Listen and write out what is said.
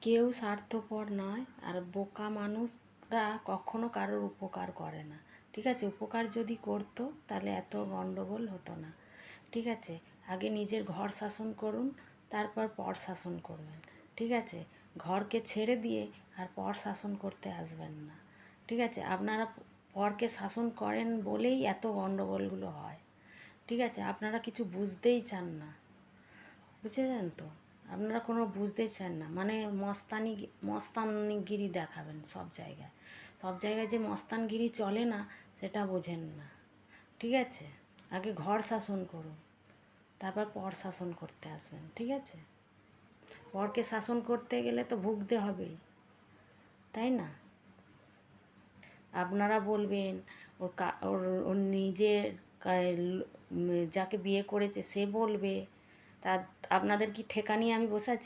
কেউ স্বার্থপর নয়, আর বোকা মানুষরা কখনো কারোর উপকার করে না। ঠিক আছে, উপকার যদি করতো তাহলে এত গণ্ডগোল হতো না। ঠিক আছে, আগে নিজের ঘর শাসন করুন, তারপর পর শাসন করবেন। ঠিক আছে, ঘরকে ছেড়ে দিয়ে আর পর শাসন করতে আসবেন না। ঠিক আছে, আপনারা পরকে শাসন করেন বলেই এত গণ্ডগোলগুলো হয়। ঠিক আছে, আপনারা কিছু বুঝতেই চান না, বুঝেছেন তো? আপনারা কোনো বুঝতেই চান না, মানে মস্তানগিরি দেখাবেন সব জায়গায়। সব জায়গায় যে মস্তানগিরি চলে না সেটা বোঝেন না। ঠিক আছে, আগে ঘর শাসন করুন, তারপর পর শাসন করতে আসবেন। ঠিক আছে, পরকে শাসন করতে গেলে তো ভুগতে হবেই, তাই না? আপনারা বলবেন ওর নিজের যাকে বিয়ে করেছে সে বলবে, তা আপনাদের কি ঠেকা নিয়ে আমি বসে আছি?